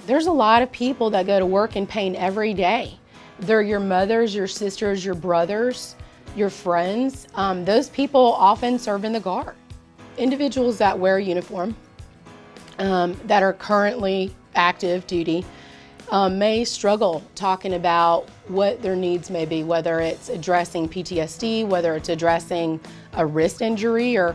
There's a lot of people that go to work in pain every day. They're your mothers, your sisters, your brothers, your friends. Those people often serve in the Guard. Individuals that wear a uniform, that are currently active duty, may struggle talking about what their needs may be, whether it's addressing PTSD, whether it's addressing a wrist injury, or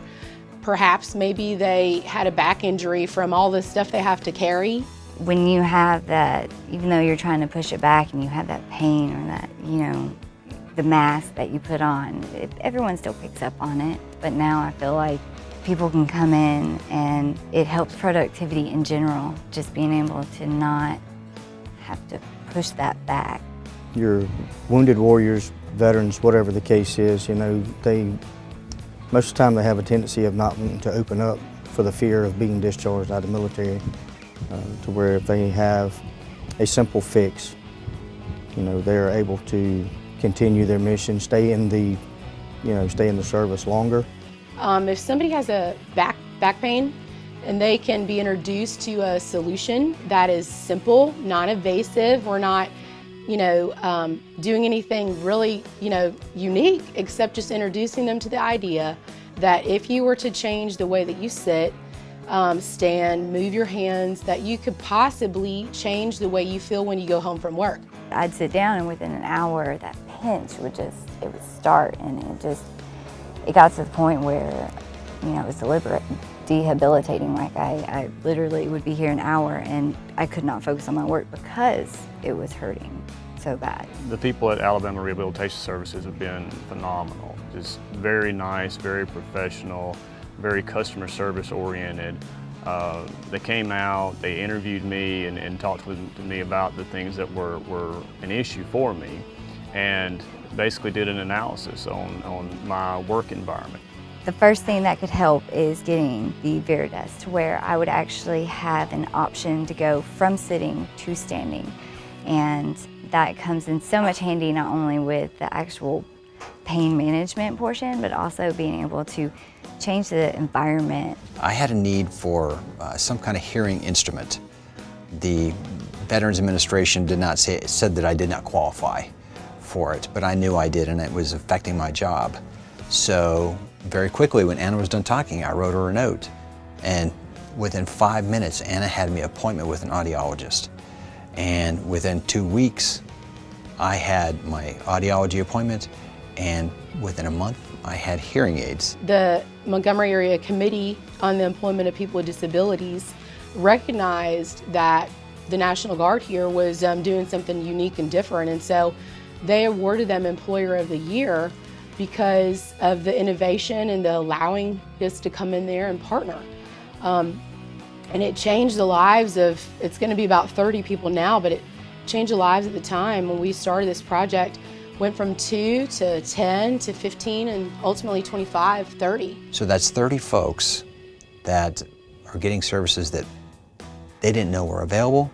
perhaps maybe they had a back injury from all the stuff they have to carry. When you have that, even though you're trying to push it back and you have that pain or that, the mask that you put on, everyone still picks up on it. But now I feel like people can come in and it helps productivity in general, just being able to not have to push that back. Your wounded warriors, veterans, whatever the case is, most of the time they have a tendency of not wanting to open up for the fear of being discharged out of the military, to where if they have a simple fix, they're able to continue their mission, stay in the service longer. If somebody has a back pain and they can be introduced to a solution that is simple, non-invasive, we're not doing anything really, unique, except just introducing them to the idea that if you were to change the way that you sit, stand, move your hands, that you could possibly change the way you feel when you go home from work. I'd sit down and within an hour that pinch would start, and it got to the point where, it was debilitating. Like I literally would be here an hour and I could not focus on my work because it was hurting so bad. The people at Alabama Rehabilitation Services have been phenomenal. Just very nice, very professional, very customer service oriented. They came out, they interviewed me and talked to me about the things that were an issue for me, and basically did an analysis on my work environment. The first thing that could help is getting the VeriDesk to where I would actually have an option to go from sitting to standing. And that comes in so much handy, not only with the actual pain management portion, but also being able to change the environment. I had a need for some kind of hearing instrument. The Veterans Administration said that I did not qualify for it, but I knew I did, and it was affecting my job. So very quickly, when Anna was done talking, I wrote her a note, and within 5 minutes, Anna had me an appointment with an audiologist. And within 2 weeks, I had my audiology appointment, and within a month, I had hearing aids. The Montgomery Area Committee on the Employment of People with Disabilities recognized that the National Guard here was doing something unique and different, and so they awarded them Employer of the Year because of the innovation and the allowing us to come in there and partner. And it changed the lives of, it's going to be about 30 people now, but it changed the lives at the time when we started this project. Went from 2 to 10 to 15 and ultimately 25, 30. So that's 30 folks that are getting services that they didn't know were available,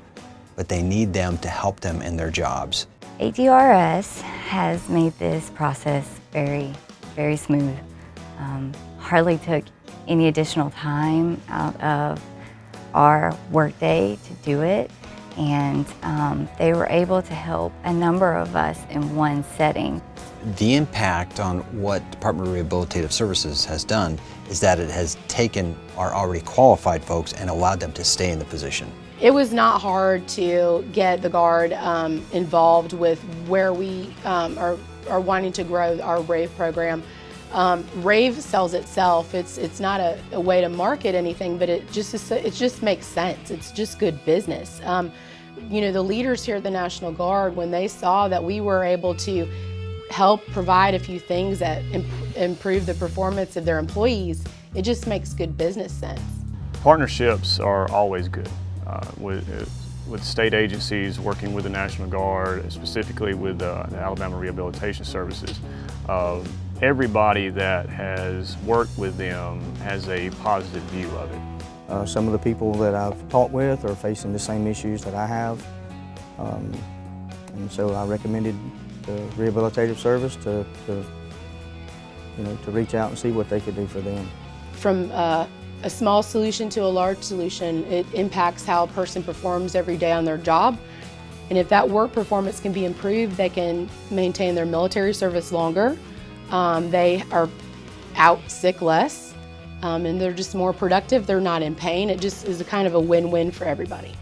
but they need them to help them in their jobs. ADRS has made this process very, very smooth. Hardly took any additional time out of our workday to do it. And they were able to help a number of us in one setting. The impact on what Department of Rehabilitative Services has done is that it has taken our already qualified folks and allowed them to stay in the position. It was not hard to get the Guard involved with where we are wanting to grow our RAVE program. RAVE sells itself. It's not a way to market anything, but it just makes sense. It's just good business. The leaders here at the National Guard, when they saw that we were able to help provide a few things that improve the performance of their employees, it just makes good business sense. Partnerships are always good. With state agencies working with the National Guard, specifically with the Alabama Rehabilitation Services, everybody that has worked with them has a positive view of it. Some of the people that I've talked with are facing the same issues that I have, and so I recommended the rehabilitative service to reach out and see what they could do for them. From a small solution to a large solution. It impacts how a person performs every day on their job. And if that work performance can be improved, they can maintain their military service longer. They are out sick less, and they're just more productive. They're not in pain. It just is a kind of a win-win for everybody.